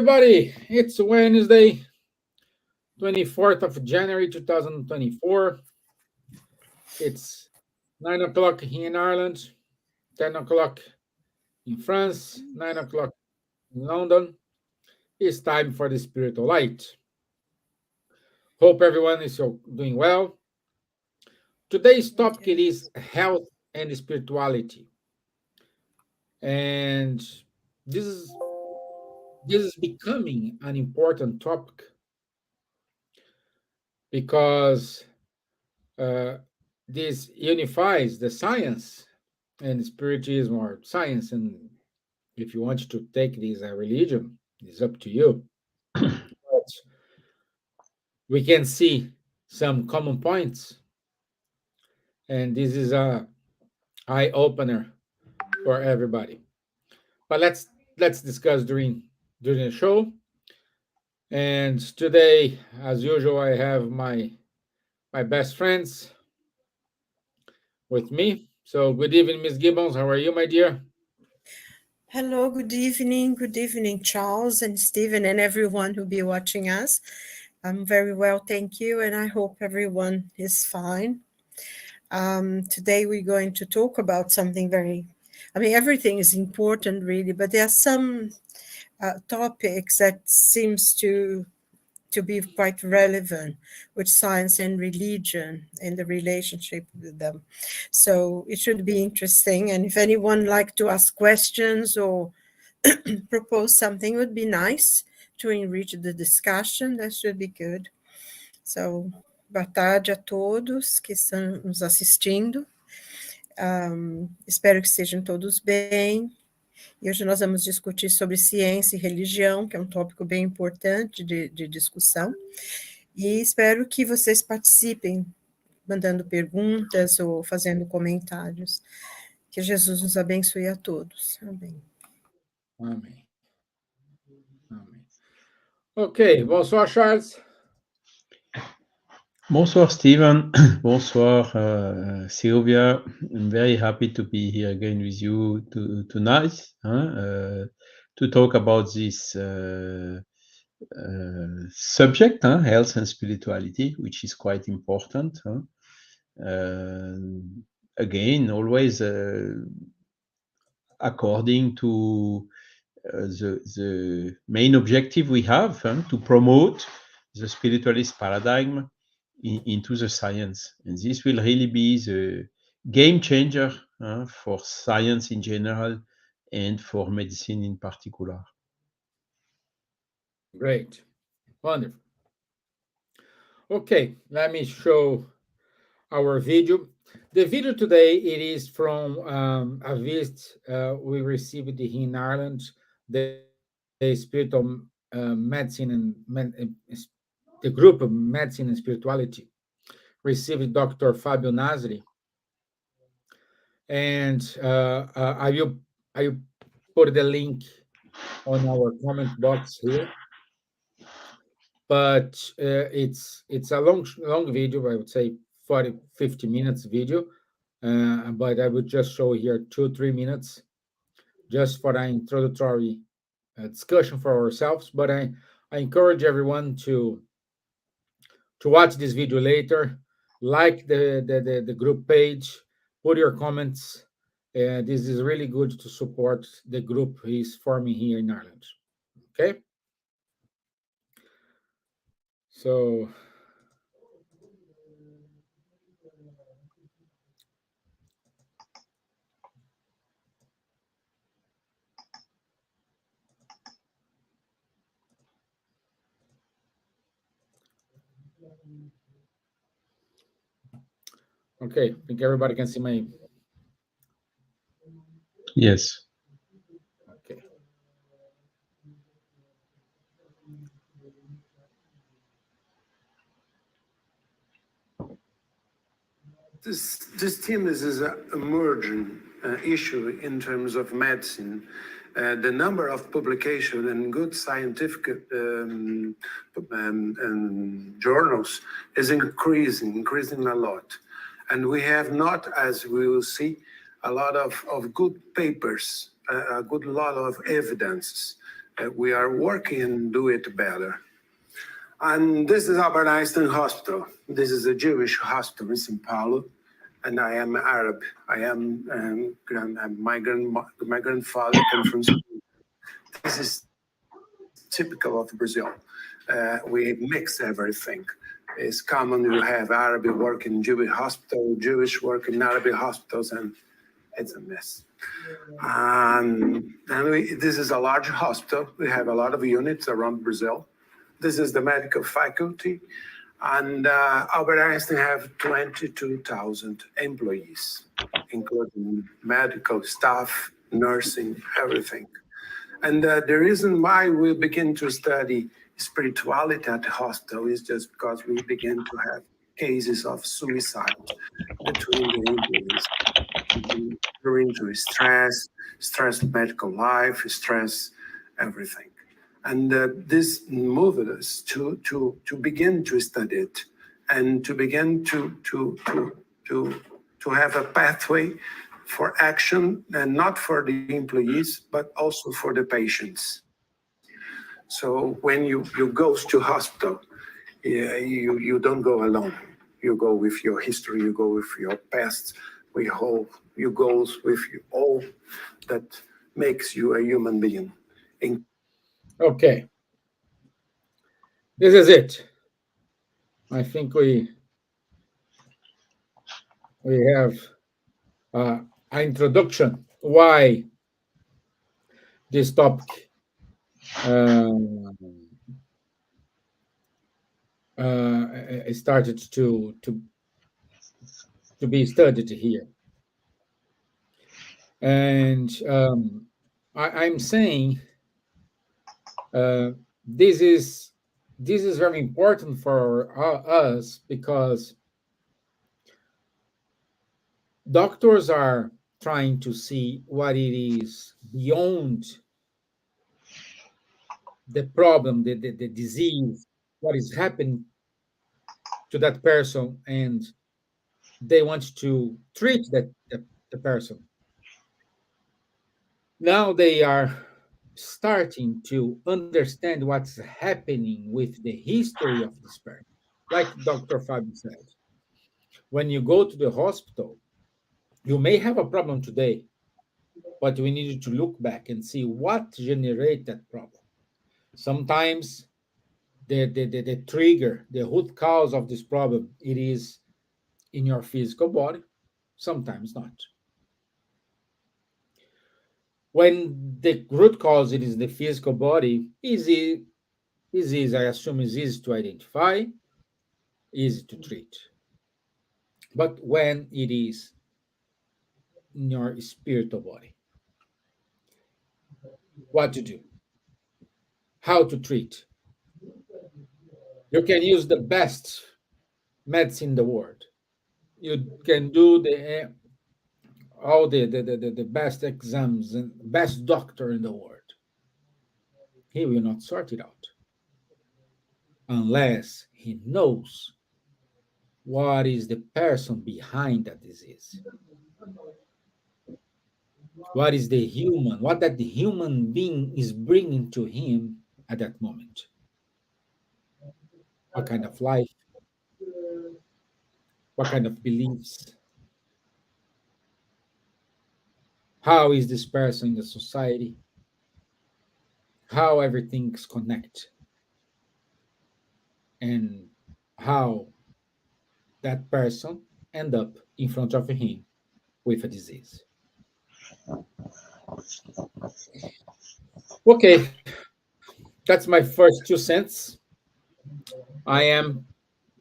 everybody. It's Wednesday, 24th of January 2024. It's 9 o'clock here in Ireland, 10 o'clock in France, 9 o'clock in London. It's time for the spiritual light. Hope everyone is doing well. Today's topic it is health and spirituality. And this is this is becoming an important topic because uh, this unifies the science and spiritism, or science, and if you want to take this as a religion, it's up to you. But we can see some common points, and this is a eye opener for everybody. But let's discuss during the show. And today, as usual, I have my best friends with me. So good evening, Miss Gibbons. How are you, my dear? Hello, good evening. Good evening, Charles and Steven and everyone who'll be watching us. I'm very well, thank you, and I hope everyone is fine. Today we're going to talk about something everything is important really, but there are some topics that seems to be quite relevant with science and religion and the relationship with them. So it should be interesting. And if anyone like to ask questions or propose something, would be nice to enrich the discussion. That should be good. So, boa tarde a todos que estão nos assistindo. Espero que estejam todos bem. E hoje nós vamos discutir sobre ciência e religião, que é um tópico bem importante de discussão. E espero que vocês participem, mandando perguntas ou fazendo comentários. Que Jesus nos abençoe a todos. Amém. Amém. Amém. Ok, bonsoir, Charles. Bonsoir, Stevan. Bonsoir, Silvia. I'm very happy to be here again with you tonight to talk about this subject, health and spirituality, which is quite important. Again, always according to the main objective we have to promote the spiritualist paradigm into the science. And this will really be the game changer for science in general and for medicine in particular. Great. Wonderful. Okay, let me show our video. The video today, it is from a visit we received here in Ireland, the spiritual medicine and the group of medicine and spirituality received Dr. Fabio Nasri, and I will put the link on our comment box here. But it's a long video. I would say 40-50 minutes video, but I would just show here 2-3 minutes just for an introductory discussion for ourselves. But I encourage everyone to watch this video later, like the group page, put your comments. This is really good to support the group he's forming here in Ireland. Okay. So okay, I think everybody can see my. Yes. Okay. This theme is an emerging issue in terms of medicine. The number of publications and good scientific journals is increasing a lot. And we have not, as we will see, a lot of good papers, a good lot of evidence We are working and do it better. And this is Albert Einstein Hospital. This is a Jewish hospital in São Paulo, and I am Arab. I am my grandfather came from Spain. This is typical of Brazil. We mix everything. It's common you have Arab work in Jewish hospital, Jewish work in Arabic hospitals, and it's a mess. This is a large hospital. We have a lot of units around Brazil. This is the medical faculty, and Albert Einstein have 22,000 employees, including medical staff, nursing, everything. And the reason why we begin to study spirituality at the hospital is just because we begin to have cases of suicide between the employees, due to stress medical life, stress everything. And this moved us to begin to study it and to begin to have a pathway for action, and not for the employees, but also for the patients. So when you go to hospital, you don't go alone. You go with your history, you go with your past, you go with all that makes you a human being. Okay. This is it. I think we have an introduction why this topic started to be studied here. And I'm saying this is very important for us, because doctors are trying to see what it is beyond the problem, the disease, what is happening to that person, and they want to treat the person. Now they are starting to understand what's happening with the history of this person. Like Dr. Fabio said, when you go to the hospital, you may have a problem today, but we need to look back and see what generated that problem. Sometimes the trigger, the root cause of this problem, it is in your physical body, sometimes not. When the root cause it is the physical body, easy, I assume is easy to identify, easy to treat. But when it is in your spiritual body, what to do, how to treat. You can use the best medicine in the world. You can do all the best exams and best doctor in the world. He will not sort it out unless he knows what is the person behind that disease. What is the human, what that the human being is bringing to him at that moment. What kind of life, what kind of beliefs, how is this person in the society, how everything's connect, and how that person end up in front of him with a disease. Okay, that's my first 2 cents. I am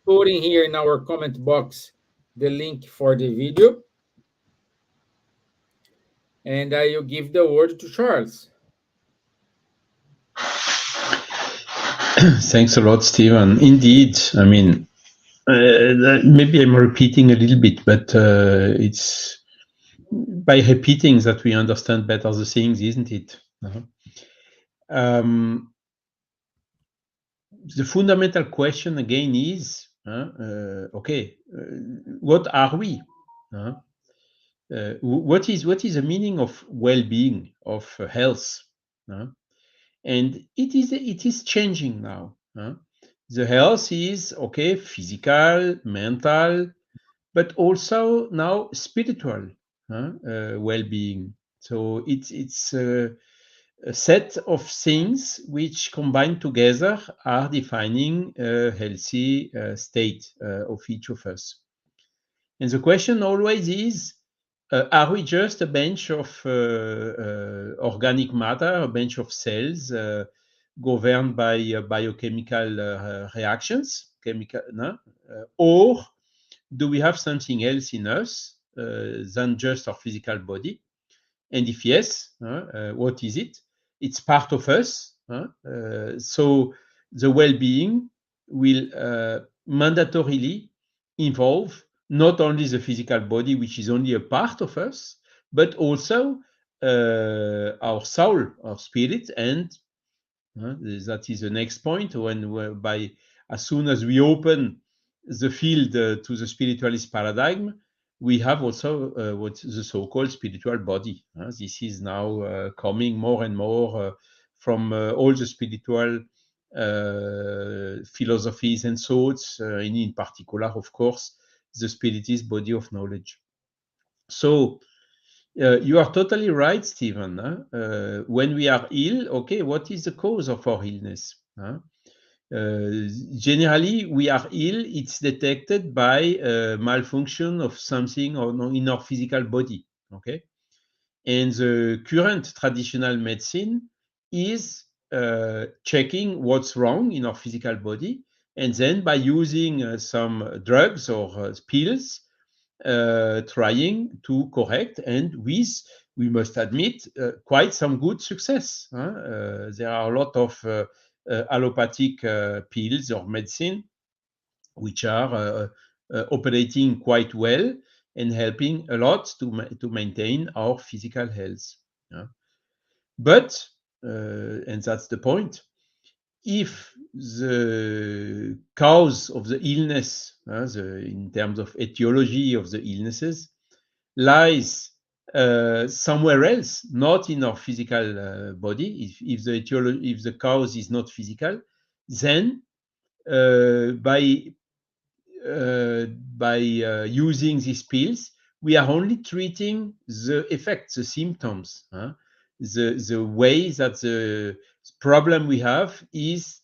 putting here in our comment box the link for the video, and I will give the word to Charles. Thanks a lot, Stevan. Indeed, I mean, maybe I'm repeating a little bit, but it's by repeating that we understand better the things, isn't it? The fundamental question again is, okay, what are we? What is the meaning of well-being, of health? And it is changing now. The health is okay, physical, mental, but also now spiritual well-being. So it's a set of things which combined together are defining a healthy state of each of us. And the question always is, are we just a bunch of organic matter, a bunch of cells governed by biochemical reactions, or do we have something else in us than just our physical body? And if yes, what is it? It's part of us. So the well-being will mandatorily involve not only the physical body, which is only a part of us, but also our soul, our spirit, and that is the next point. As soon as we open the field to the spiritualist paradigm, we have also what the so-called spiritual body. This is now coming more and more from all the spiritual philosophies and thoughts, and in particular, of course, the spiritist body of knowledge. So you are totally right, Stevan. When we are ill, okay, what is the cause of our illness? Generally, we are ill, it's detected by malfunction of something in our physical body, okay? And the current traditional medicine is checking what's wrong in our physical body, and then by using some drugs or pills, trying to correct, and with, we must admit, quite some good success. There are a lot of allopathic pills or medicine which are operating quite well and helping a lot to maintain our physical health. But, and that's the point, if the cause of the illness, in terms of etiology of the illnesses, lies somewhere else, not in our physical body, if the cause is not physical, then by using these pills, we are only treating the effects, the symptoms, the way that the problem we have is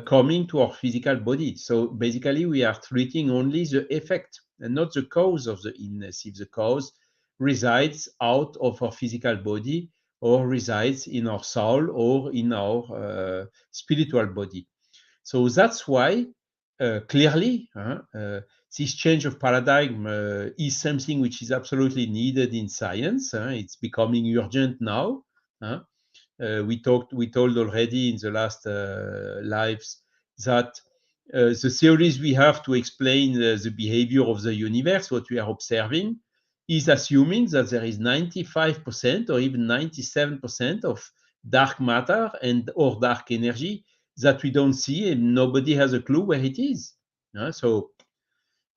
coming to our physical body. So basically, we are treating only the effect and not the cause of the illness. If the cause resides out of our physical body or resides in our soul or in our spiritual body. So that's why clearly this change of paradigm is something which is absolutely needed in science. It's becoming urgent now. We told already in the last lives that the theories we have to explain the behavior of the universe, what we are observing, is assuming that there is 95% or even 97% of dark matter or dark energy that we don't see, and nobody has a clue where it is. So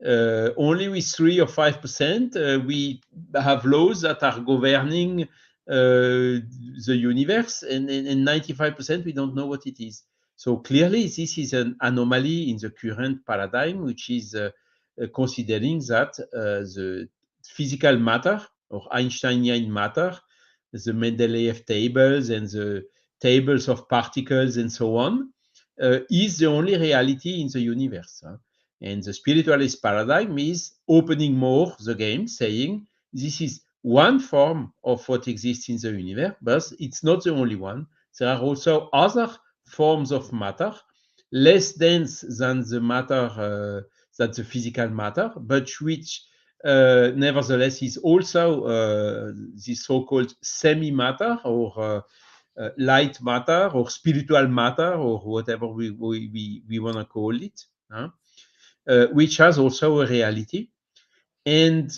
only with 3 or 5% we have laws that are governing the universe, and 95% we don't know what it is. So clearly this is an anomaly in the current paradigm, which is considering that the physical matter or Einsteinian matter, the Mendeleev tables and the tables of particles and so on, is the only reality in the universe. And the spiritualist paradigm is opening more the game, saying this is one form of what exists in the universe, but it's not the only one. There are also other forms of matter, less dense than the matter, than the physical matter, but which nevertheless is also this so-called semi-matter or light matter or spiritual matter or whatever we want to call it, which has also a reality. And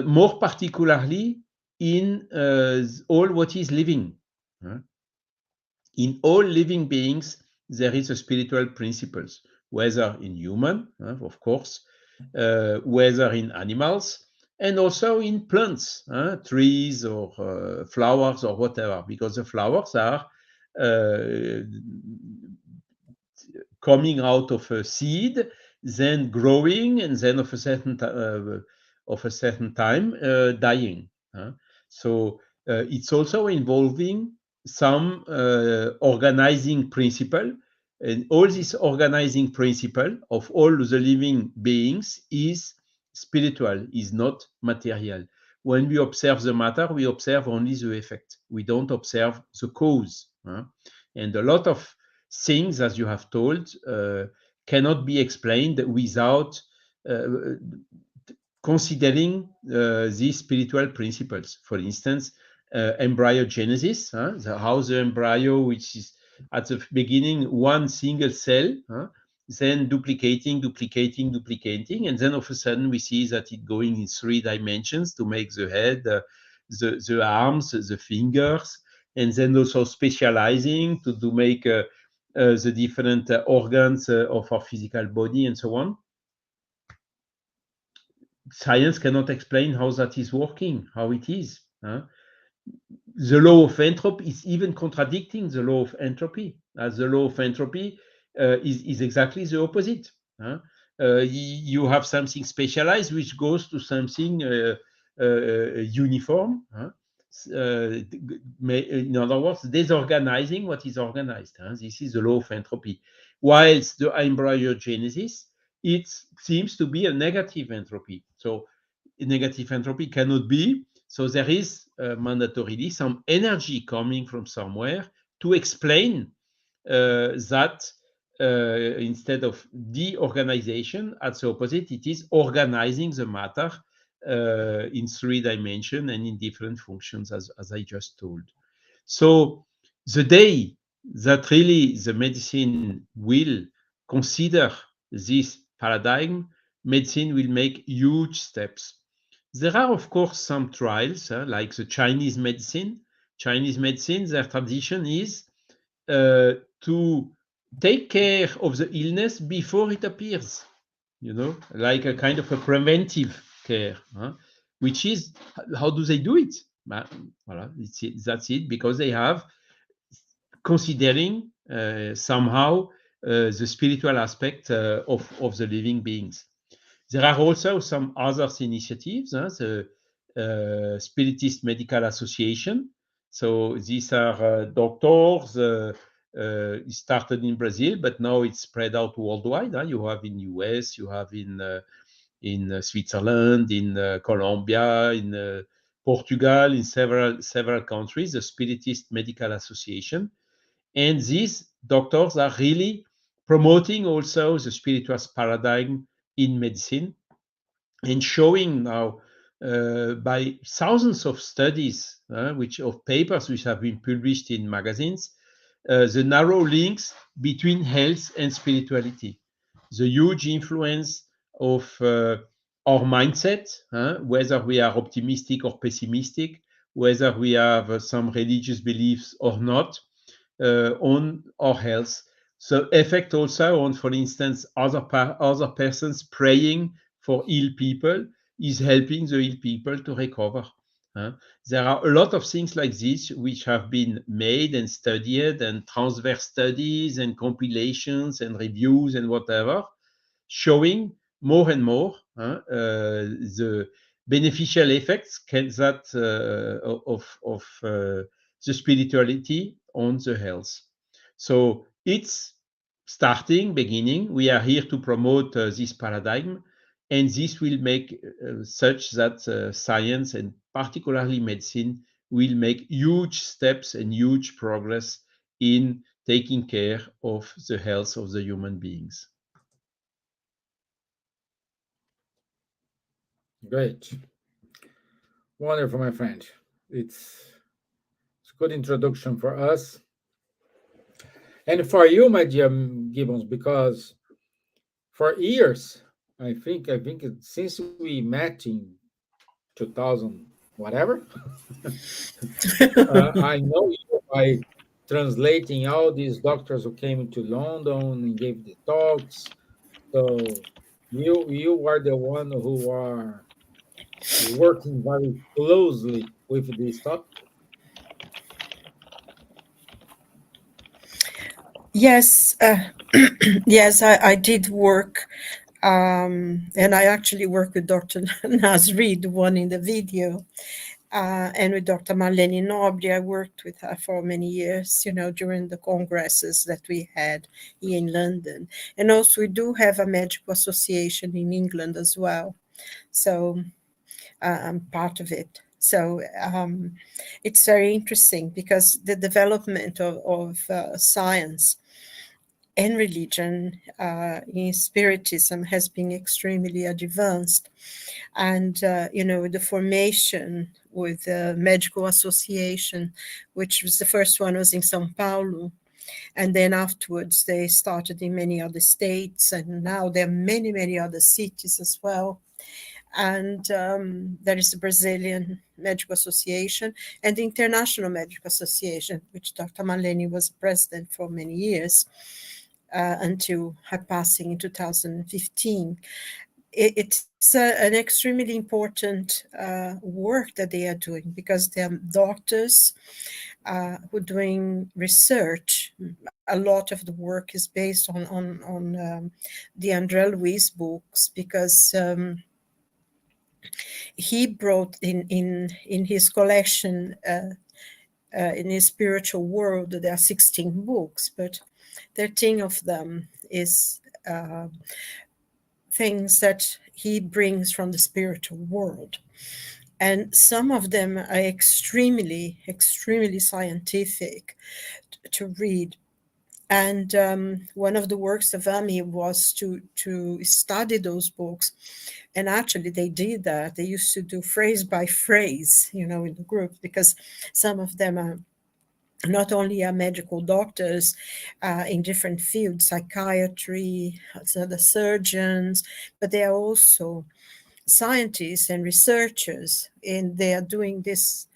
more particularly in all what is living. In all living beings, there is a spiritual principles, whether in human, of course, whether in animals, and also in plants, trees or flowers or whatever, because the flowers are coming out of a seed, then growing, and then of a certain time dying. So it's also involving some organizing principle, and all this organizing principle of all the living beings is spiritual, is not material. When we observe the matter, we observe only the effect. We don't observe the cause. And a lot of things, as you have told, cannot be explained without considering these spiritual principles. For instance, embryogenesis, how the embryo, which is at the beginning one single cell, then duplicating, and then all of a sudden we see that it going in 3 dimensions to make the head, the arms, the fingers, and then also specializing to make the different organs of our physical body and so on. Science cannot explain how that is working, how it is. The law of entropy is even contradicting the law of entropy, as the law of entropy is exactly the opposite. You have something specialized which goes to something uniform. In other words, disorganizing what is organized. This is the law of entropy. Whilst the embryogenesis, it seems to be a negative entropy. So negative entropy cannot be. So there is mandatorily some energy coming from somewhere to explain that instead of de-organization, at the opposite, it is organizing the matter in 3 dimensions and in different functions, as I just told. So the day that really the medicine will consider this paradigm, medicine will make huge steps. There are, of course, some trials, like the Chinese medicine. Chinese medicine, their tradition is to take care of the illness before it appears, like a kind of a preventive care, which is, how do they do it? That's it, because they have considering somehow the spiritual aspect of the living beings. There are also some other initiatives, the Spiritist Medical Association. So these are doctors. It started in Brazil, but now it's spread out worldwide. You have in US, you have in Switzerland, in Colombia, in Portugal, in several countries, the Spiritist Medical Association. And these doctors are really promoting also the spiritualist paradigm in medicine, and showing now by thousands of studies, of papers which have been published in magazines, the narrow links between health and spirituality, the huge influence of our mindset, whether we are optimistic or pessimistic, whether we have some religious beliefs or not, on our health. So effect also on, for instance, other persons praying for ill people is helping the ill people to recover. There are a lot of things like this which have been made and studied, and transverse studies and compilations and reviews and whatever, showing more and more the beneficial effects of the spirituality on the health. So it's beginning. We are here to promote this paradigm, and this will make such that science, and particularly medicine, will make huge steps and huge progress in taking care of the health of the human beings. Great. Wonderful, my friend. It's a good introduction for us. And for you, my dear Gibbons, because for years, I think since we met in 2000, whatever, I know you by translating all these doctors who came to London and gave the talks. So you are the one who are working very closely with this topic. Yes, yes, I did work, and I actually worked with Dr. Nasri, the one in the video, and with Dr. Marlene Nobri. I worked with her for many years, during the congresses that we had here in London. And also we do have a medical association in England as well. So I'm part of it. So it's very interesting because the development of science and religion in Spiritism has been extremely advanced. And, the formation with the Medical Association, which was the first one was in São Paulo. And then afterwards, they started in many other states. And now there are many, many other cities as well. And there is the Brazilian Medical Association and the International Medical Association, which Dr. Marlene was president for many years. Until her passing in 2015. It's an extremely important work that they are doing because they are doctors who are doing research. A lot of the work is based on the André Luiz books because he brought in his collection, in his spiritual world, there are 16 books, but 13 of them is things that he brings from the spiritual world. And some of them are extremely, extremely scientific to read. And one of the works of Ami was to study those books. And actually they did that. They used to do phrase by phrase, in the group, because some of them are not only are medical doctors in different fields, psychiatry, so the surgeons, but they are also scientists and researchers, and they are doing this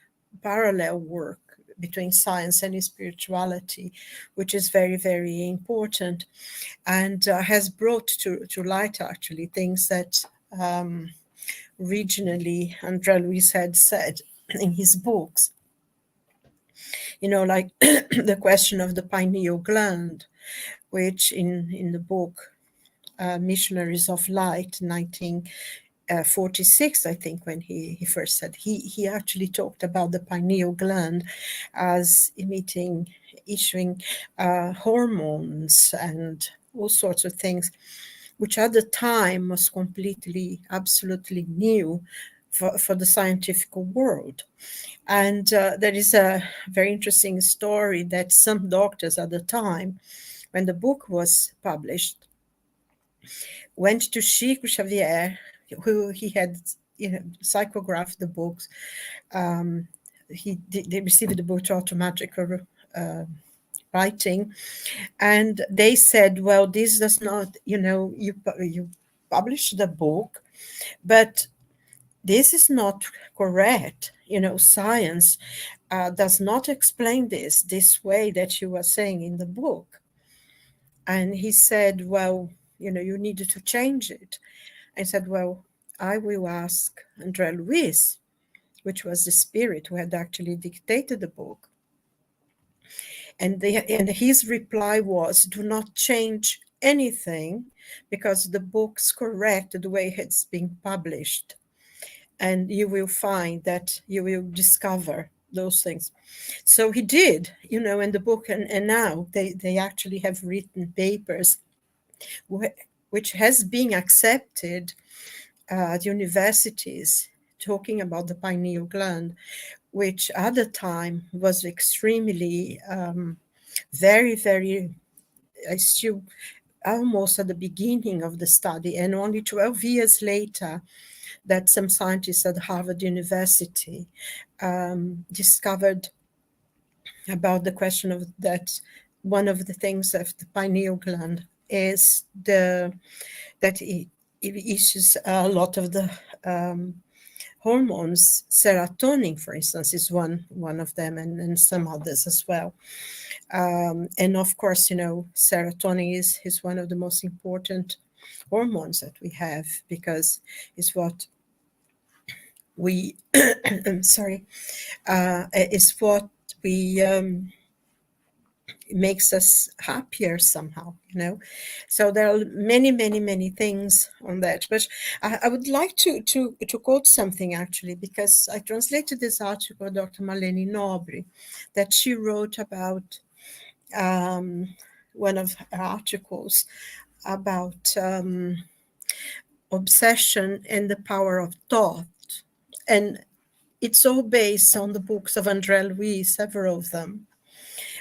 parallel work between science and spirituality, which is very, very important, and has brought to light actually things that originally André Luiz had said in his books. Like the question of the pineal gland, which in the book Missionaries of Light, 1946, I think, when he first said, he actually talked about the pineal gland as issuing hormones and all sorts of things, which at the time was completely, absolutely new for the scientific world. And there is a very interesting story that some doctors at the time, when the book was published, went to Chico Xavier, who he had psychographed the books. They received the book to automatic writing, and they said, well, this does not, you published the book, but this is not correct. Science does not explain this way that you are saying in the book. And he said, well, you needed to change it. I said, well, I will ask André Luiz, which was the spirit who had actually dictated the book. And his reply was, do not change anything because the book's correct the way it's being published. And you will find that you will discover those things. So he did, in the book. And now they actually have written papers which has been accepted at universities talking about the pineal gland, which at the time was extremely, very, very, still almost at the beginning of the study, and only 12 years later that some scientists at Harvard University discovered about the question of that. One of the things of the pineal gland is that it issues a lot of the hormones. Serotonin, for instance, is one of them, and some others as well. And of course, serotonin is one of the most important hormones that we have, because it's what we I'm sorry, is what we makes us happier somehow, you know. So there are many, many, many things on that. But I would like to quote something actually, because I translated this article by Dr. Marlene Nobre that she wrote about one of her articles about obsession and the power of thought. And it's all based on the books of André Louis, several of them.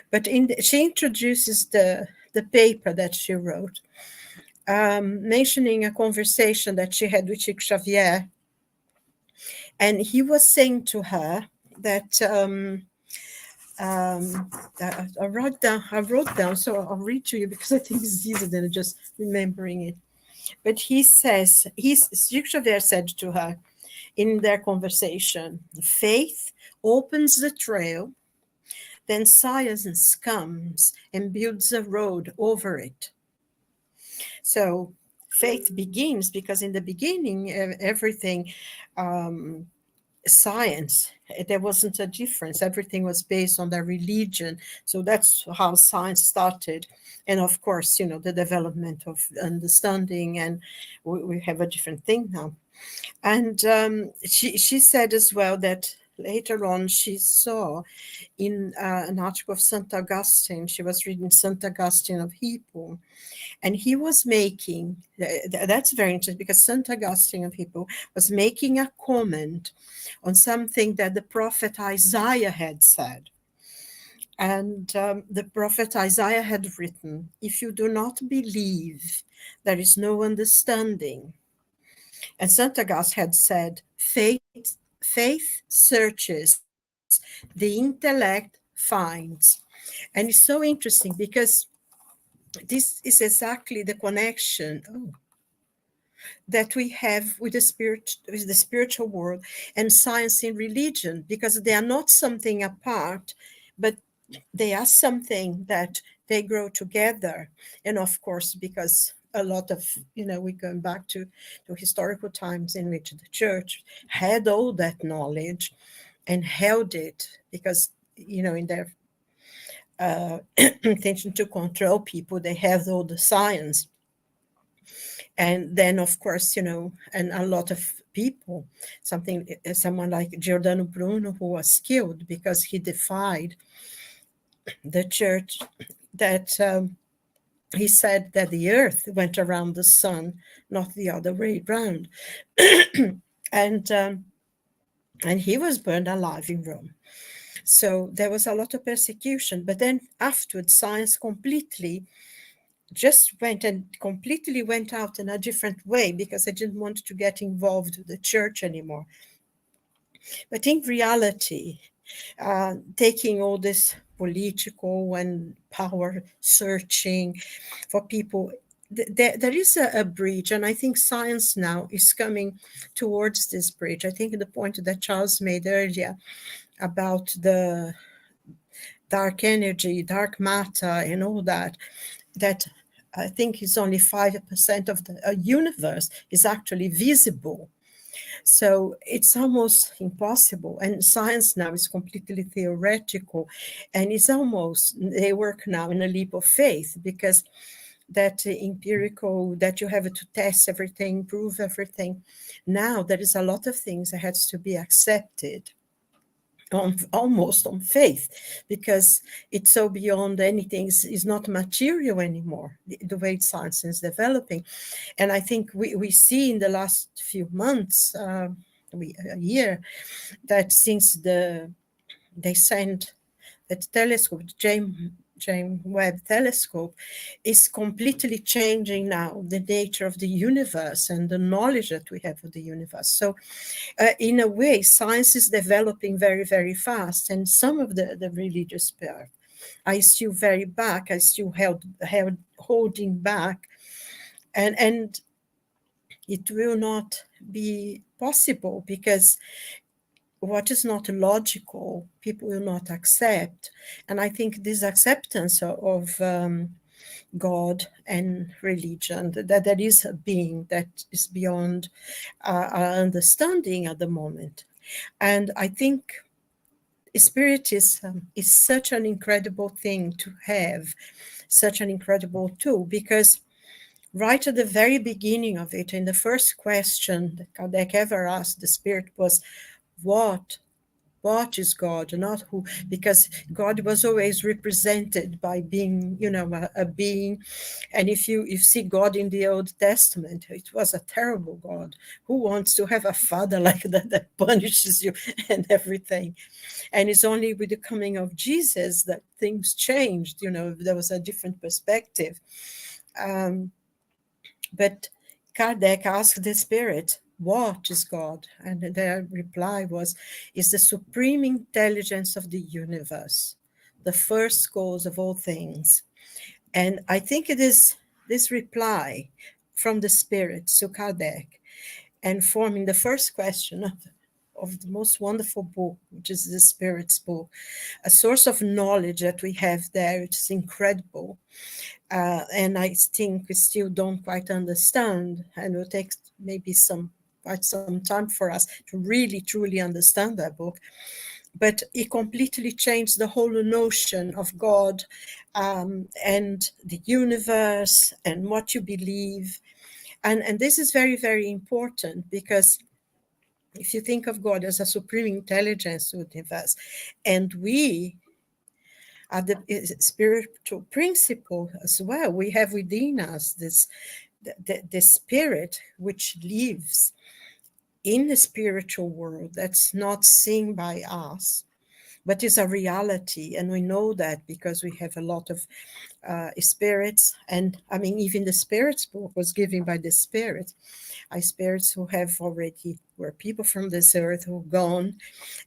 But she introduces the paper that she wrote, mentioning a conversation that she had with Chico Xavier. And he was saying to her that I wrote down, so I'll read to you because I think it's easier than just remembering it. But he says, Chico Xavier said to her in their conversation, faith opens the trail, then science comes and builds a road over it. So faith begins because in the beginning, everything, science, there wasn't a difference. Everything was based on their religion. So that's how science started. And of course, you know, the development of understanding, and we have a different thing now. And she said as well that later on she saw in an article of St. Augustine, she was reading St. Augustine of Hippo, and he was making, that's very interesting because St. Augustine of Hippo was making a comment on something that the prophet Isaiah had said. And the prophet Isaiah had written, if you do not believe, there is no understanding. And St. Augustine had said, faith searches, the intellect finds. And it's so interesting because this is exactly the connection that we have with the spiritual world and science and religion, because they are not something apart, but they are something that they grow together. And of course, because a lot of, you know, we're going back to historical times in which the church had all that knowledge and held it, because, you know, in their intention to control people, they have all the science. And then, of course, you know, and a lot of people, someone like Giordano Bruno, who was killed because he defied the church, that he said that the earth went around the sun, not the other way around. And he was burned alive in Rome. So there was a lot of persecution. But then afterwards, science completely went out in a different way, because I didn't want to get involved with the church anymore. But in reality, taking all this political and power searching for people, there is a bridge, and I think science now is coming towards this bridge. I think the point that Charles made earlier about the dark energy, dark matter, and all that I think is only 5% of the universe is actually visible. So it's almost impossible. And science now is completely theoretical. And it's almost, they work now in a leap of faith, because that empirical, that you have to test everything, prove everything. Now there is a lot of things that has to be accepted almost on faith, because it's so beyond anything, is not material anymore, the way science is developing. And I think we see in the last few months, a year, that since they sent that telescope, James Webb telescope, is completely changing now the nature of the universe and the knowledge that we have of the universe. So in a way, science is developing very, very fast. And some of the religious path I still very back, I still holding back. And it will not be possible, because what is not logical, people will not accept. And I think this acceptance of God and religion, that there is a being that is beyond our understanding at the moment. And I think spiritism is such an incredible thing to have, such an incredible tool, because right at the very beginning of it, in the first question that Kardec ever asked the spirit was, what is God, not who, because God was always represented by being, a being. And if you see God in the Old Testament, it was a terrible God. Who wants to have a father like that punishes you and everything? And it's only with the coming of Jesus that things changed. There was a different perspective. But Kardec asked the spirit, what is God? And their reply was, is the supreme intelligence of the universe, the first cause of all things. And I think it is this reply from the spirit to Kardec, and forming the first question of the most wonderful book, which is the Spirit's book, a source of knowledge that we have there, which is incredible. And I think we still don't quite understand, and it will take maybe quite some time for us to really, truly understand that book. But it completely changed the whole notion of God and the universe and what you believe. And this is very, very important, because if you think of God as a supreme intelligence to the universe, and we are the spiritual principle as well, we have within us the spirit which lives in the spiritual world that's not seen by us, but is a reality. And we know that because we have a lot of spirits. And I mean, even the Spirit's book was given by the Spirit. Spirits who were people from this earth who've gone,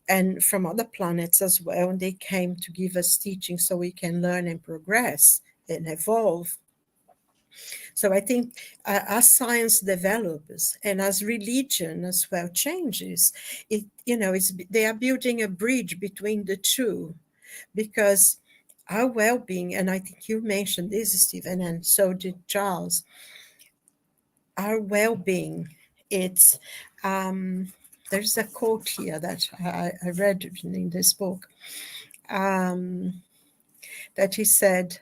and from other planets as well. And they came to give us teaching so we can learn and progress and evolve. So I think as science develops and as religion as well changes, they are building a bridge between the two, because our well-being, and I think you mentioned this, Stevan, and so did Charles, our well-being, it's there's a quote here that I read in this book, that he said,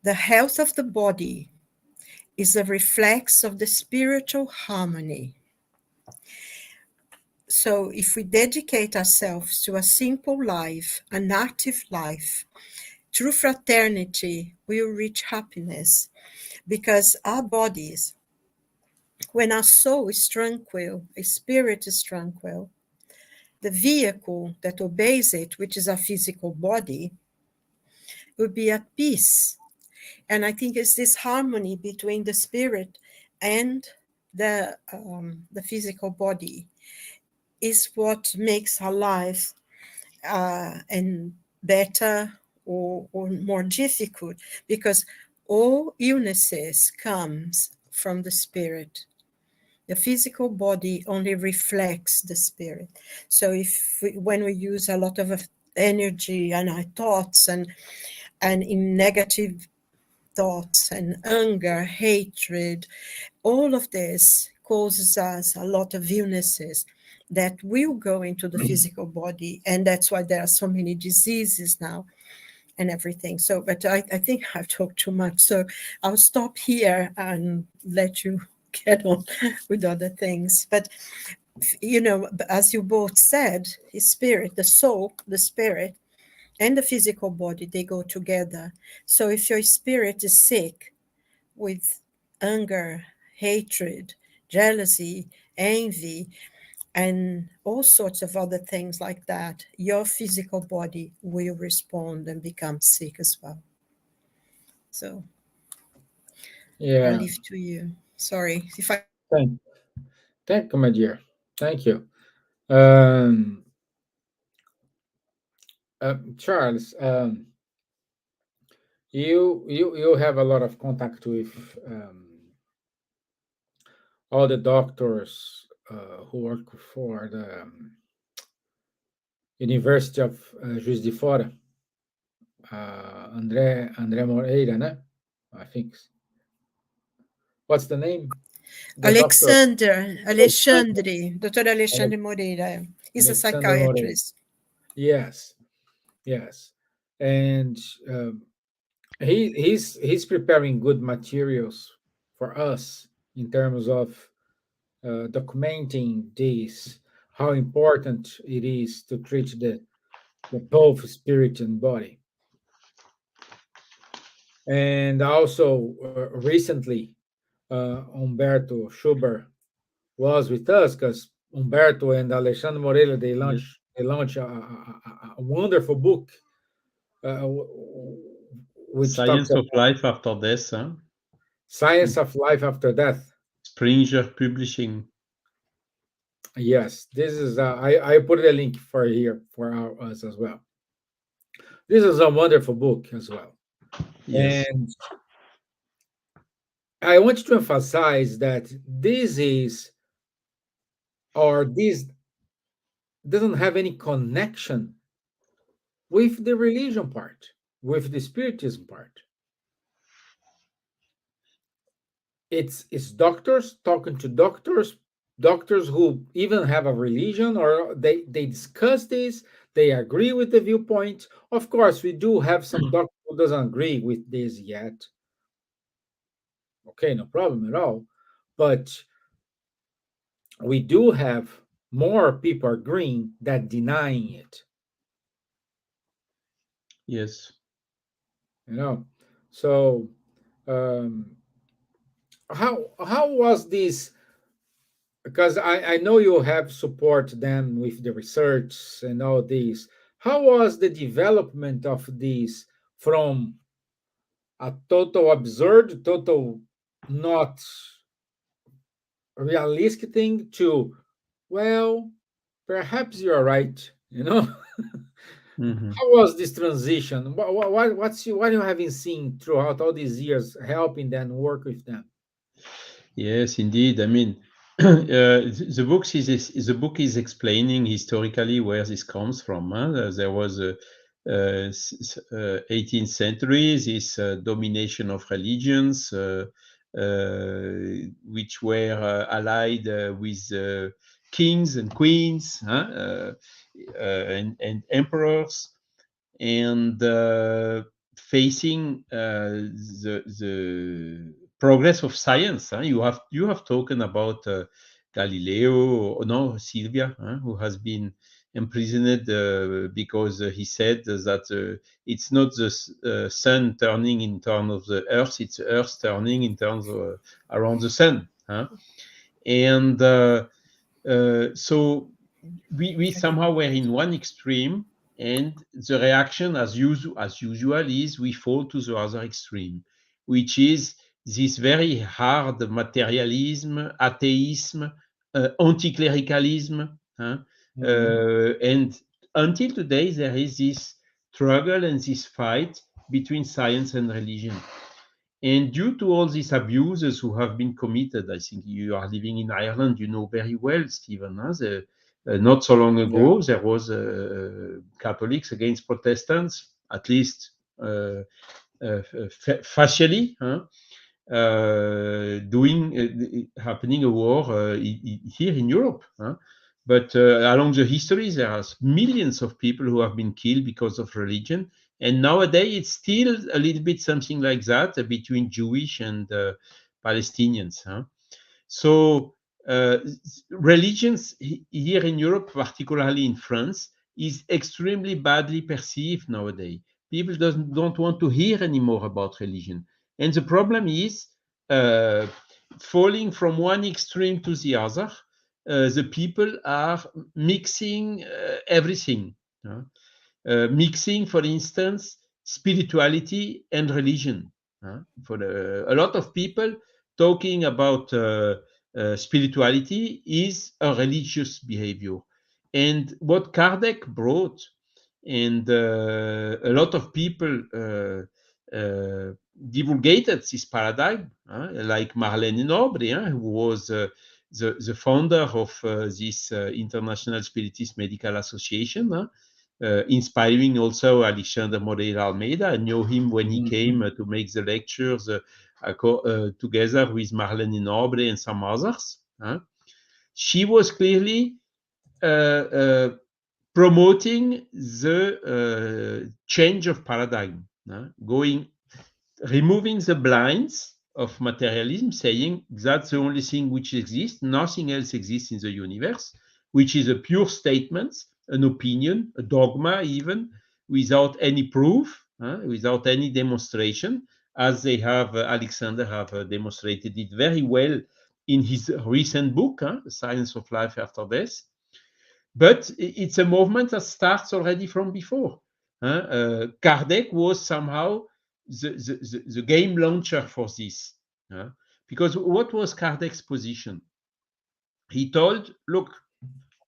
the health of the body is a reflex of the spiritual harmony. So if we dedicate ourselves to a simple life, an active life, through fraternity, we will reach happiness, because our bodies, when our soul is tranquil, a spirit is tranquil, the vehicle that obeys it, which is our physical body, will be at peace. And I think it's this harmony between the spirit and the physical body is what makes our life and better or more difficult, because all illnesses comes from the spirit. The physical body only reflects the spirit. So when we use a lot of energy and our thoughts and in negative thoughts and anger, hatred, all of this causes us a lot of illnesses that will go into the physical body. And that's why there are so many diseases now and everything. So, but I think I've talked too much. So I'll stop here and let you get on with other things. But, as you both said, the spirit, the soul, the spirit, and the physical body, they go together. So if your spirit is sick with anger, hatred, jealousy, envy, and all sorts of other things like that, your physical body will respond and become sick as well. So I'll leave to you. Sorry if I... Thank you, my dear. Thank you. Charles, you have a lot of contact with all the doctors who work for the University of Juiz de Fora. André Moreira, né? I think. What's the name? Alexandre, Dr. Alexandre Moreira. He's a psychiatrist. Yes. Yes, and um, he's preparing good materials for us in terms of documenting this, how important it is to treat the both spirit and body. And also recently, Umberto Schubert was with us because Umberto and Alexandre Moreira Yes. they launched a wonderful book which talks Science of about Life After Death, huh? science of life after death. Springer Publishing. Yes, this is I put a link for here for us as well. This is a wonderful book as well, Yes. and I want to emphasize that this doesn't have any connection with the religion part, with the spiritism part. It's doctors talking to doctors, doctors who even have a religion, or they discuss this, they agree with the viewpoint. Of course, we do have some doctor who doesn't agree with this yet. Okay, no problem at all. But we do have more people agreeing than denying it. Yes. You know, so um, how was this? Because I know you have support them with the research and all these. How was the development of these from a total absurd, total not realistic thing to, well, perhaps you're right, you know? Hmm. How was this transition? What you having seen throughout all these years helping them work with them? Yes, indeed. I mean, the book is explaining historically where this comes from. Huh? There was a 18th century, this domination of religions, which were allied with kings and queens, huh? And emperors, and facing the progress of science. Huh? You have talked about Galileo, or no, Silvia, huh? Who has been imprisoned because he said that it's not the sun turning in turn of the earth, it's the earth turning in terms of, around the sun. Huh? And so we somehow were in one extreme, and the reaction, as usual, is we fall to the other extreme, which is this very hard materialism, atheism, anti-clericalism, huh? Mhm. And until today there is this struggle and this fight between science and religion. And due to all these abuses who have been committed, I think you are living in Ireland, you know very well, Steven. Huh? Not so long Yeah. ago, there was Catholics against Protestants, at least facially, huh? Happening a war here in Europe. Huh? But along the history, there are millions of people who have been killed because of religion. And nowadays, it's still a little bit something like that between Jewish and Palestinians. Huh? So religions here in Europe, particularly in France, is extremely badly perceived nowadays. People don't want to hear anymore about religion. And the problem is uh, falling from one extreme to the other. The people are mixing everything. Mixing, for instance, spirituality and religion. A lot of people talking about spirituality is a religious behavior. And what Kardec brought, and a lot of people divulgated this paradigm, like Marlène Nobre, who was the founder of this International Spiritist Medical Association, inspiring also Alexandre Moreira Almeida. I know him when he came Mhm. to make the lectures together with Marlène Nobre and some others. She was clearly uh, uh, promoting the change of paradigm, removing the blinds of materialism, saying that's the only thing which exists, nothing else exists in the universe, which is a pure statement, an opinion, a dogma even, without any proof, without any demonstration, as they have, Alexander have demonstrated it very well in his recent book, The Science of Life After Death. But it's a movement that starts already from before. Kardec was somehow the game launcher for this. Because what was Kardec's position? He told, look,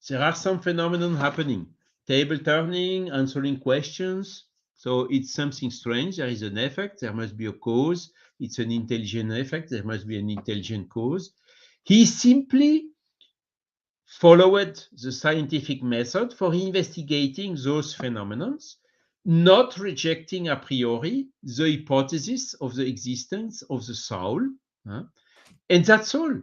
there are some phenomena happening. Table turning, answering questions. So it's something strange. There is an effect. There must be a cause. It's an intelligent effect. There must be an intelligent cause. He simply followed the scientific method for investigating those phenomena, not rejecting a priori the hypothesis of the existence of the soul. And that's all.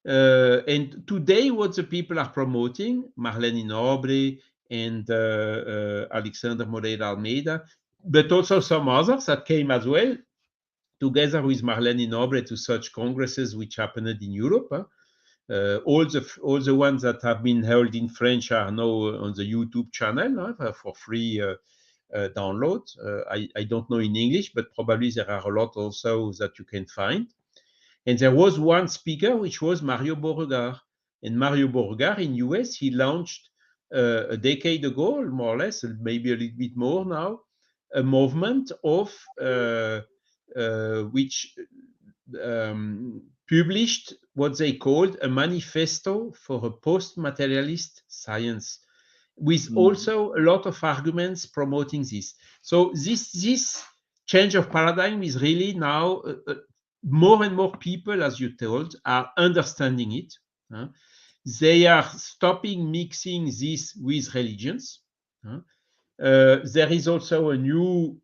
And today, what the people are promoting, Marlene Nobre and Alexander Moreira Almeida, but also some others that came as well, together with Marlene Nobre, to such congresses which happened in Europe. All the ones that have been held in French are now on the YouTube channel for free download. I don't know in English, but probably there are a lot also that you can find. And there was one speaker, which was Mario Beauregard. And Mario Beauregard in US, he launched a decade ago, more or less, maybe a little bit more now, a movement of which published what they called a manifesto for a post-materialist science, with also a lot of arguments promoting this. So this change of paradigm is really now more and more people, as you told, are understanding it. They are stopping mixing this with religions. There is also a new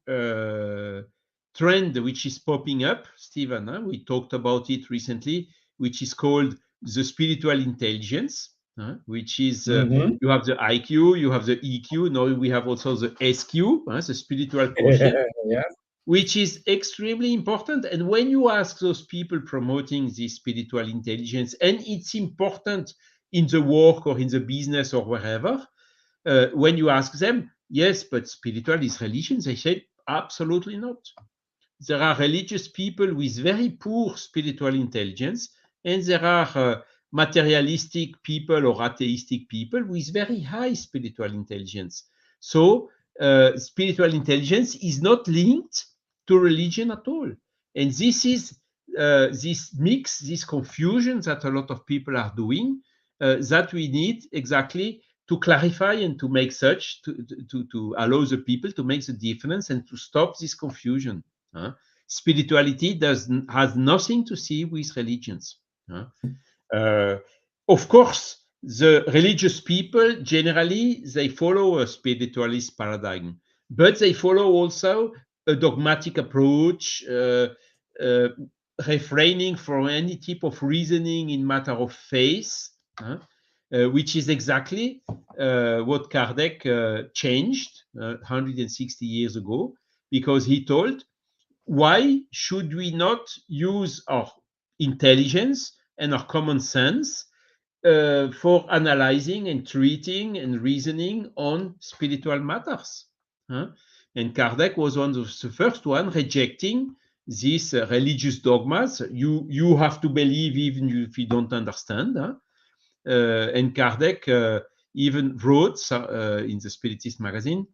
trend which is popping up, Stevan. We talked about it recently, which is called the spiritual intelligence, which is you have the IQ, you have the EQ. Now we have also the SQ, the spiritual quotient, which is extremely important. And when you ask those people promoting this spiritual intelligence, and it's important in the work or in the business or wherever, when you ask them, yes, but spiritual is religion, they say, absolutely not. There are religious people with very poor spiritual intelligence, and there are materialistic people or atheistic people with very high spiritual intelligence. So spiritual intelligence is not linked to religion at all. And this is this mix, this confusion that a lot of people are doing, that we need exactly to clarify and to make such, to allow the people to make the difference and to stop this confusion. Spirituality has nothing to see with religions. Of course, the religious people, generally, they follow a spiritualist paradigm, but they follow also a dogmatic approach, refraining from any type of reasoning in matter of faith, which is exactly what Kardec changed 160 years ago, because he told, why should we not use our intelligence and our common sense for analyzing and treating and reasoning on spiritual matters? And Kardec was one of the first one rejecting these religious dogmas. You have to believe even if you don't understand. And Kardec even wrote in the Spiritist magazine,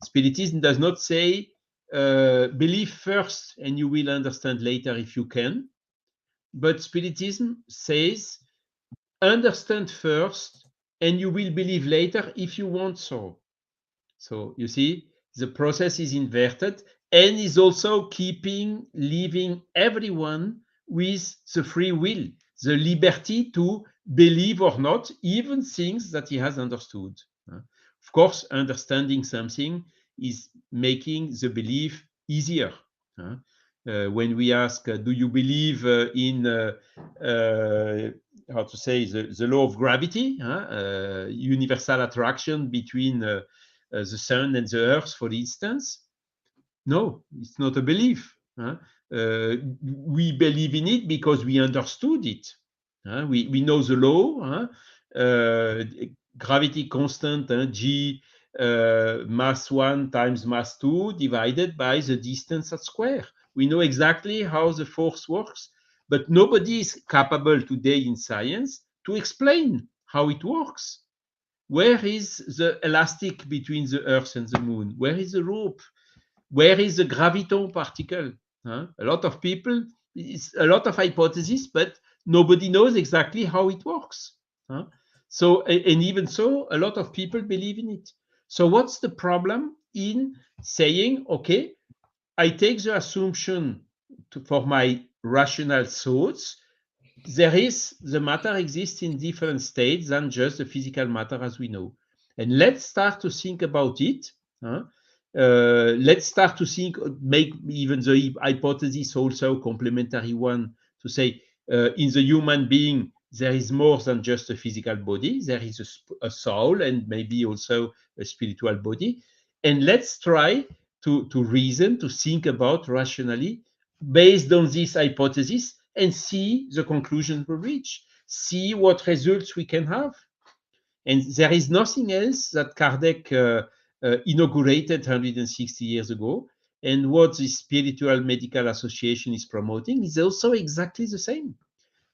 Spiritism does not say, believe first and you will understand later if you can. But Spiritism says, understand first and you will believe later if you want so. So you see, the process is inverted and is also leaving everyone with the free will, the liberty to believe or not, even things that he has understood. Of course, understanding something is making the belief easier. When we ask, do you believe in, how to say, the law of gravity, universal attraction between the sun and the earth, for instance. No, it's not a belief. We believe in it because we understood it. We know the law. Gravity constant, G mass 1 times mass 2 divided by the distance at square. We know exactly how the force works, but nobody is capable today in science to explain how it works. Where is the elastic between the Earth and the Moon? Where is the rope? Where is the graviton particle? A lot of people, it's a lot of hypotheses, but nobody knows exactly how it works. So, and even so, a lot of people believe in it. So what's the problem in saying, okay, I take the assumption for my rational thoughts, the matter exists in different states than just the physical matter as we know. And let's start to think about it. Let's start to think, make even the hypothesis also complementary one, to say in the human being, there is more than just a physical body. There is a soul and maybe also a spiritual body. And let's try to reason, to think about rationally based on this hypothesis and see the conclusion we reach, see what results we can have. And there is nothing else that Kardec inaugurated 160 years ago. And what the Spiritual Medical Association is promoting is also exactly the same.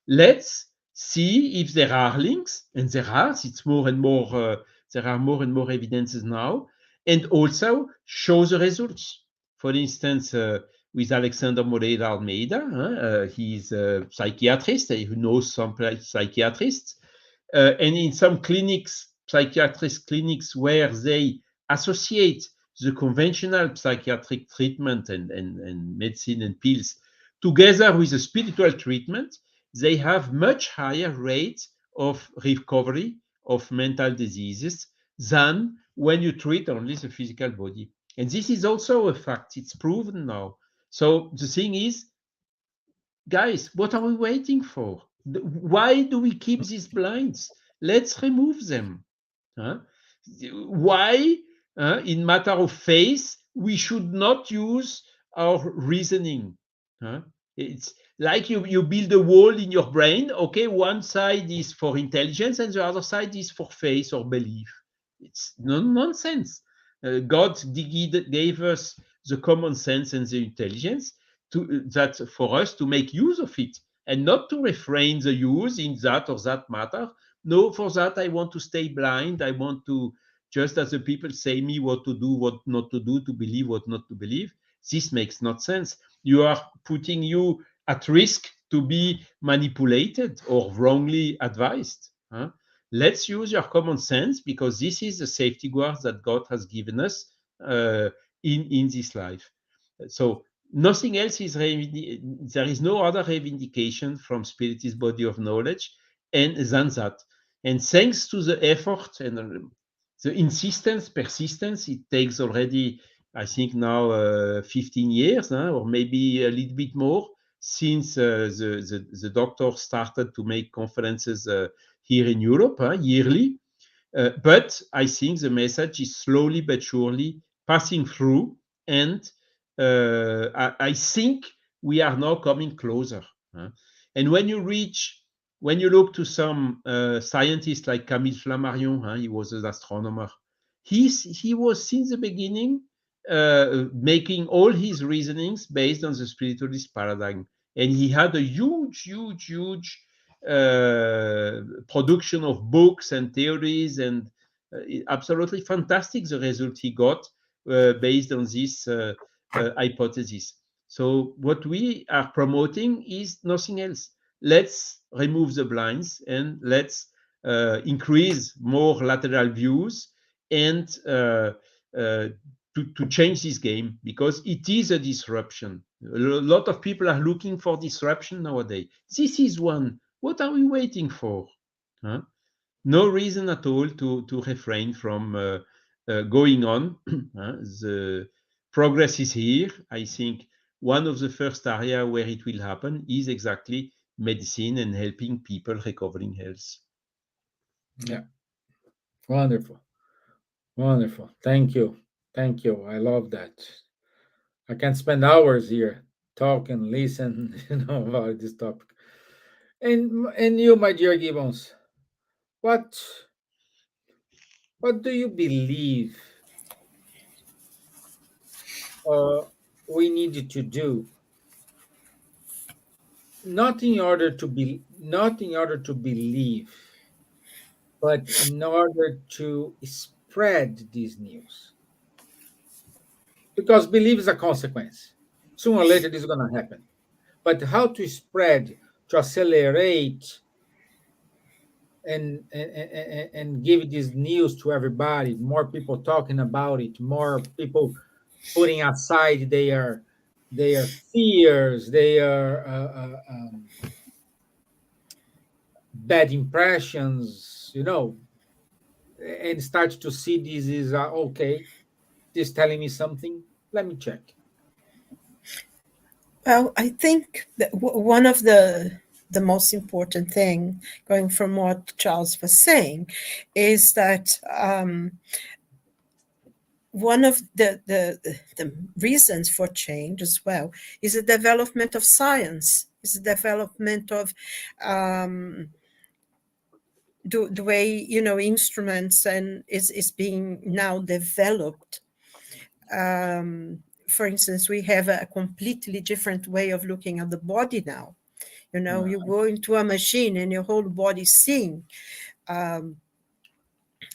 Let's see if there are links, and there are. It's more and more. There are more and more evidences now, and also show the results. For instance, with Alexander Moreira Almeida, he's a psychiatrist who knows some psychiatrists, and in some clinics, psychiatric clinics, where they associate the conventional psychiatric treatment and medicine and pills together with the spiritual treatment, they have much higher rates of recovery of mental diseases than when you treat only the physical body. And this is also a fact. It's proven now. So the thing is, guys, what are we waiting for? Why do we keep these blinds? Let's remove them. Why, in matter of faith, we should not use our reasoning? It's like you build a wall in your brain. Okay, one side is for intelligence and the other side is for faith or belief. It's nonsense. God gave us the common sense and the intelligence that for us to make use of it, and not to refrain the use in that or that matter. No, for that I want to stay blind. I want to, just as the people say me what to do, what not to do, to believe, what not to believe. This makes not sense. You are putting you at risk to be manipulated or wrongly advised. Let's use your common sense, because this is the safety guard that God has given us in this life. So nothing else is there is no other reivindication from Spiritist body of knowledge and than that. And thanks to the effort and the insistence, persistence, it takes already, I think now 15 years, or maybe a little bit more, since the doctors started to make conferences here in Europe yearly. But I think the message is slowly but surely passing through, and I think we are now coming closer. And when you look to some scientists like Camille Flammarion, he was an astronomer. He was since the beginning making all his reasonings based on the spiritualist paradigm, and he had a huge production of books and theories, and absolutely fantastic the result he got based on this hypothesis. So what we are promoting is nothing else. Let's remove the blinds and let's increase more lateral views and to change this game, because it is a disruption. A lot of people are looking for disruption nowadays. This is one. What are we waiting for? No reason at all to refrain from going on. The progress is here. I think one of the first areas where it will happen is exactly medicine and helping people recovering health. Yeah. Wonderful. Wonderful. Thank you. Thank you. I love that. I can spend hours here talk and listen, about this topic. And you, my dear Gibbons, what what do you believe uh, we need to do, not in order to believe, but in order to spread this news? Because belief is a consequence. Sooner or later, this is going to happen. But how to spread, to accelerate, and give this news to everybody, more people talking about it, more people putting aside their fears, their bad impressions, and start to see this is okay, this telling me something, let me check. Well, I think that one of the most important thing, going from what Charles was saying, is that one of the reasons for change as well is the development of science, is the development of the way instruments and is being now developed. For instance, we have a completely different way of looking at the body now. You go into a machine and your whole body seeing.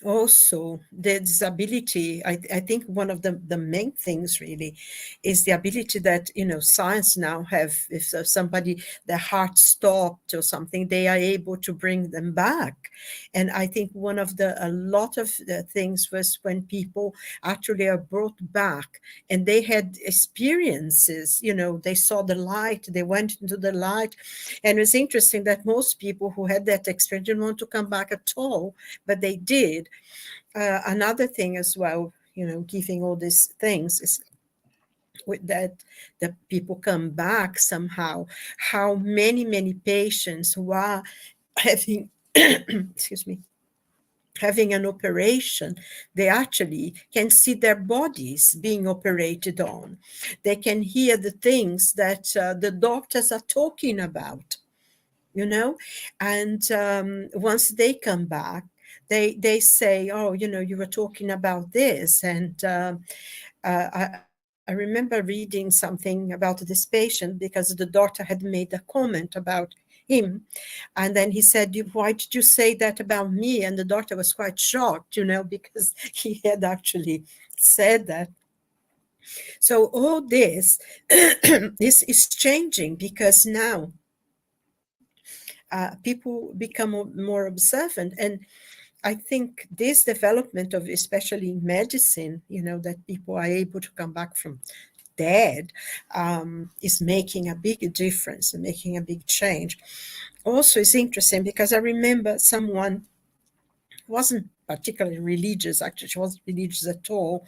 Also, the disability, I think one of the main things really is the ability that, science now have, if somebody, their heart stopped or something, they are able to bring them back. And I think a lot of the things was when people actually are brought back and they had experiences, they saw the light, they went into the light. And it's interesting that most people who had that experience didn't want to come back at all, but they did. Another thing as well, giving all these things is with that people come back somehow. How many patients who are having, excuse me, having an operation, they actually can see their bodies being operated on. They can hear the things that the doctors are talking about, and once they come back, they say, oh, you were talking about this. And I remember reading something about this patient because the doctor had made a comment about him. And then he said, why did you say that about me? And the doctor was quite shocked, because he had actually said that. So all this is changing because now people become more observant. And I think this development of, especially in medicine, that people are able to come back from dead, is making a big difference and making a big change. Also, it's interesting because I remember someone wasn't particularly religious. Actually, she wasn't religious at all.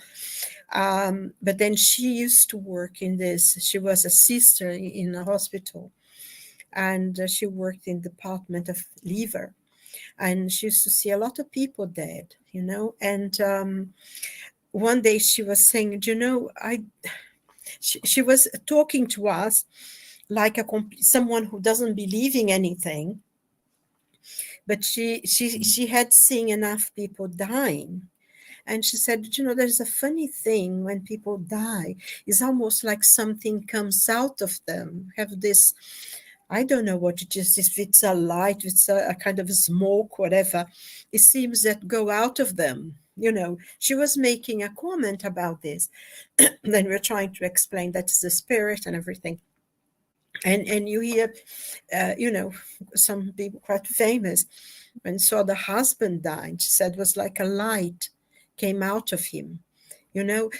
But then she used to work in this. She was a sister in a hospital, and she worked in the department of liver. And she used to see a lot of people dead, And one day she was saying, she was talking to us like someone who doesn't believe in anything, but she had seen enough people dying. And she said, there's a funny thing when people die. It's almost like something comes out of them. Have this, I don't know what it is, if it's a light, if it's a kind of smoke, whatever. It seems that go out of them. She was making a comment about this. Then we're trying to explain that it's the spirit and everything. And you hear, some people quite famous, when saw the husband dying, she said it was like a light came out of him.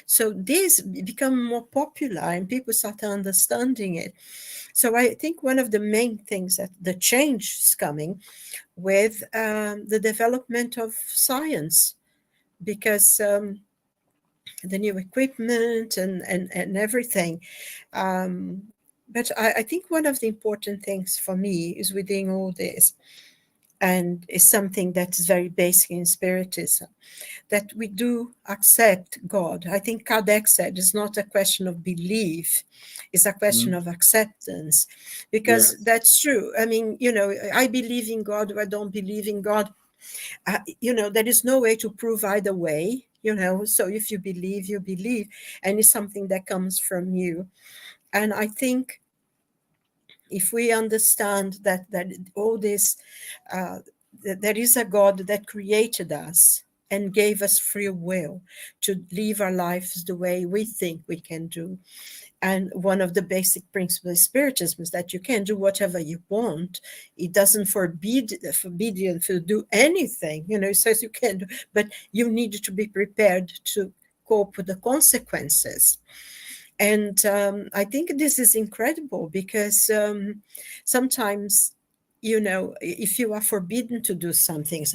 So this become more popular and people start understanding it. So I think one of the main things that the change is coming with the development of science, because the new equipment and everything, but I think one of the important things for me is within all this, and is something that is very basic in Spiritism, that we do accept God. I think Kardec said it's not a question of belief, it's a question of acceptance, because Yes. that's true. I mean, I believe in God or I don't believe in God. There is no way to prove either way, so if you believe, you believe, and it's something that comes from you. And I think if we understand that all this, that there is a God that created us and gave us free will to live our lives the way we think we can do. And one of the basic principles of Spiritism is that you can do whatever you want. It doesn't forbid you to do anything. It says you can do, but you need to be prepared to cope with the consequences. And I think this is incredible because sometimes, if you are forbidden to do something, this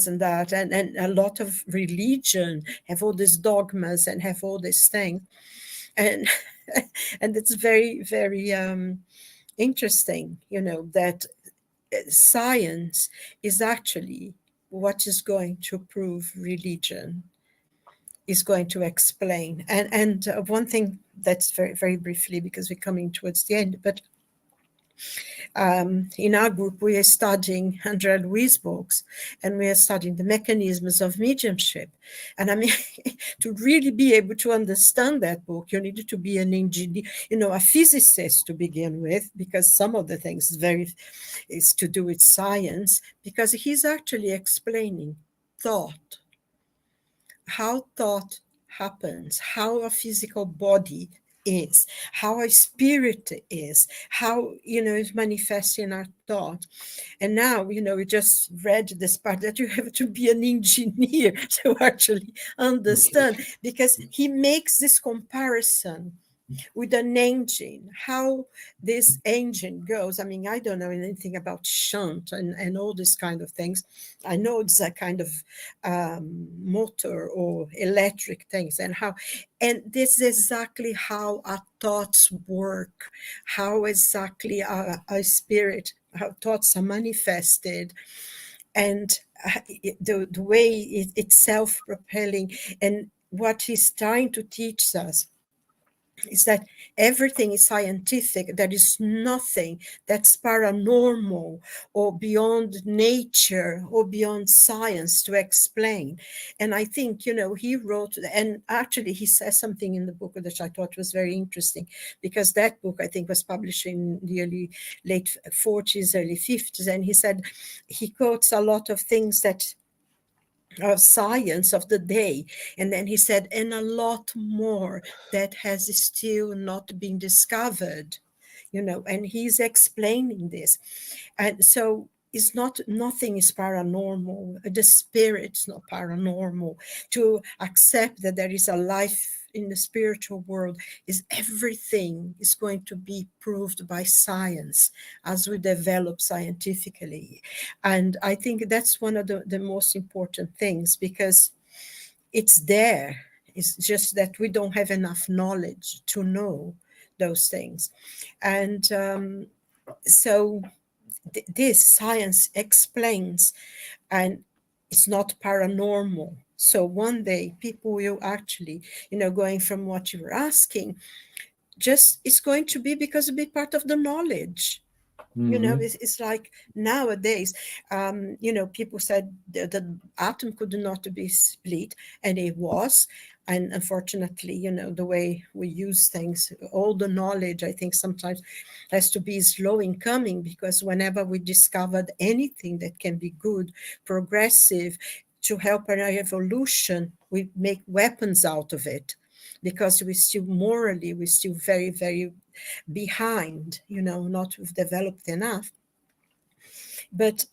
and that, and a lot of religion have all these dogmas and have all these things. And and it's very, very interesting, that science is actually what is going to prove religion, is going to explain. And one thing that's very, very briefly, because we're coming towards the end, but in our group, we are studying Andrea Louise books, and we are studying the mechanisms of mediumship. And I mean, to really be able to understand that book, you needed to be an engineer, a physicist to begin with, because some of the things is to do with science, because he's actually explaining thought, how thought happens, how a physical body is, how a spirit is, how, it manifests in our thought. And now, we just read this part that you have to be an engineer to actually understand, because he makes this comparison with an engine, how this engine goes. I mean, I don't know anything about shunt and all these kind of things. I know it's a kind of motor or electric things, and this is exactly how our thoughts work, how exactly our spirit, how thoughts are manifested, and the way it's self-propelling. And what he's trying to teach us is that everything is scientific. There is nothing that's paranormal or beyond nature or beyond science to explain. And I think, he wrote, and actually he says something in the book that I thought was very interesting, because that book, I think, was published in the late 40s, early 50s. And he said, he quotes a lot of things that of science of the day, and then he said, and a lot more that has still not been discovered, and he's explaining this. And so it's nothing is paranormal. The spirit's not paranormal. To accept that there is a life in the spiritual world is everything is going to be proved by science as we develop scientifically. And I think that's one of the most important things, because it's there. It's just that we don't have enough knowledge to know those things. And so this science explains, and it's not paranormal. So one day people will actually, going from what you were asking, just it's going to be because it'll be part of the knowledge. It's like nowadays, people said the atom could not be split, and it was. And unfortunately, the way we use things, all the knowledge, I think sometimes has to be slow in coming, because whenever we discovered anything that can be good, progressive, to help our evolution, we make weapons out of it, because we're still very, very behind, not developed enough. But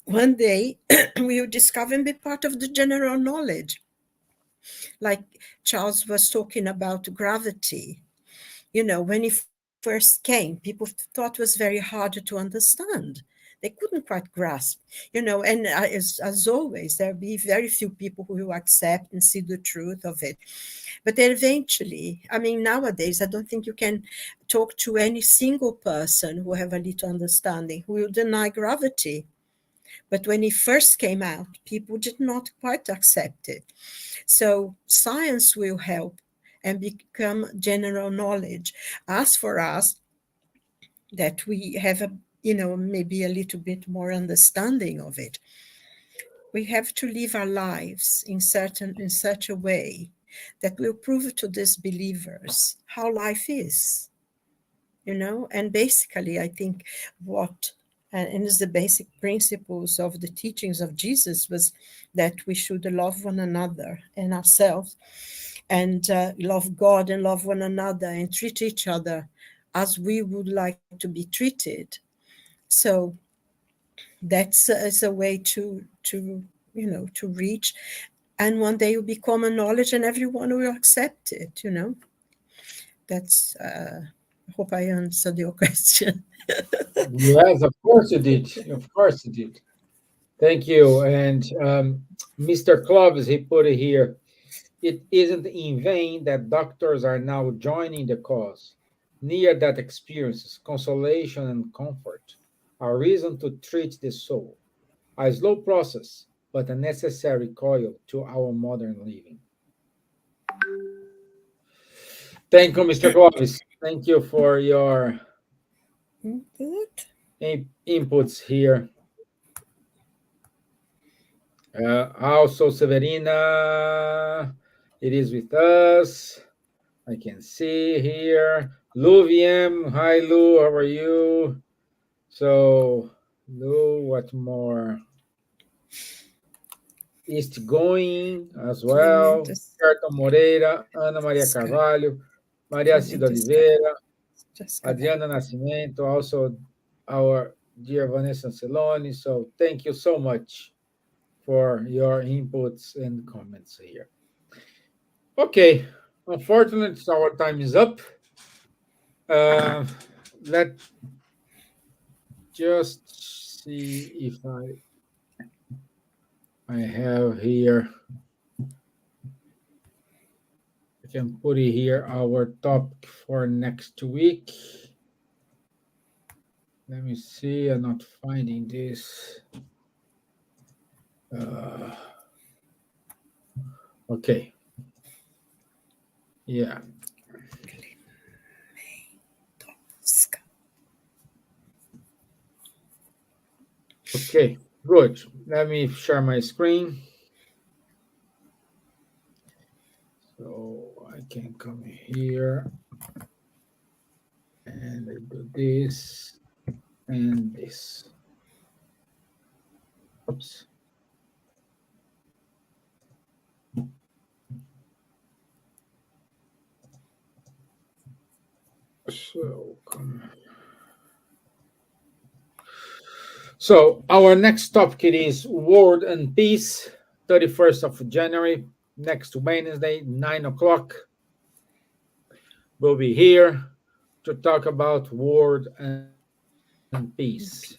one day we will discover and be part of the general knowledge. Like Charles was talking about gravity. When he first came, people thought it was very hard to understand. They couldn't quite grasp, and as always, there'll be very few people who will accept and see the truth of it. But then eventually, I mean, nowadays, I don't think you can talk to any single person who have a little understanding who will deny gravity. But when it first came out, people did not quite accept it. So science will help and become general knowledge. As for us, that we have maybe a little bit more understanding of it, we have to live our lives in such a way that will prove to disbelievers how life is, and basically I think what and is the basic principles of the teachings of Jesus was that we should love one another and ourselves, and love God and love one another and treat each other as we would like to be treated. So that's is a way to reach, and one day will be common knowledge and everyone will accept it. That's I hope I answered your question. Yes, of course you did. Of course you did. Thank you. And Mr. Clovis, he put it here. It isn't in vain that doctors are now joining the cause. Near that experiences, consolation and comfort, a reason to treat the soul. A slow process, but a necessary coil to our modern living. Thank you, Mr. Clovis. Thank you for your Good. inputs here. Also, Severina, it is with us. I can see here. Lou VM. Hi, Lou. How are you? So, Lou, what more? East going as well. Carton Moreira, Ana Maria Carvalho, Maria Cida Oliveira, Adriana Nascimento, also our dear Vanessa Celoni. So, thank you so much for your inputs and comments here. Okay, unfortunately, our time is up. Let just see if I have here. I can put it here our topic for next week. Let me see. I'm not finding this. Okay. Yeah. Okay, good. Let me share my screen. So I can come here and I do this and this. Oops. So come. So our next topic is War and Peace, 31st of January, next Wednesday, 9 o'clock. We'll be here to talk about war and peace.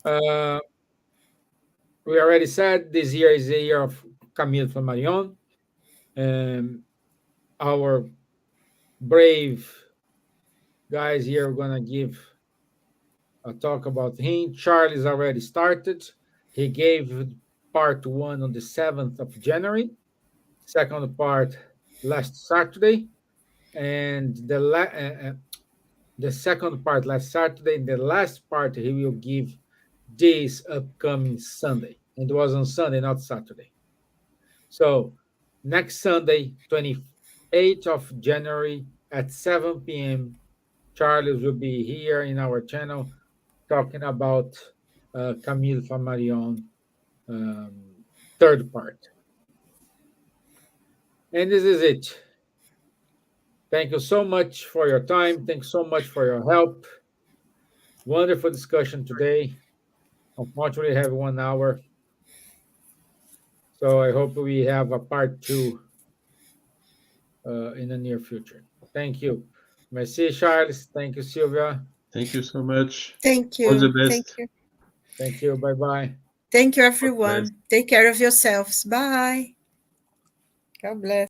We already said this year is the year of Camille Flammarion. Our brave guys here are going to give a talk about him. Charlie's already started. He gave part one on the 7th of January, second part last Saturday, and the second part last Saturday, and the last part he will give this upcoming Sunday. It was on Sunday, not Saturday. So next Sunday, 28th of January at 7 p.m., Charles will be here in our channel talking about Camille Flammarion, third part. And this is it. Thank you so much for your time. Thanks so much for your help. Wonderful discussion today. Unfortunately, we have 1 hour. So I hope we have a part two in the near future. Thank you. Merci, Charles. Thank you, Silvia. Thank you so much. Thank All the you. best. Thank you. Thank you. Bye-bye. Thank you, God bless. everyone. Take care of yourselves. Bye. God bless.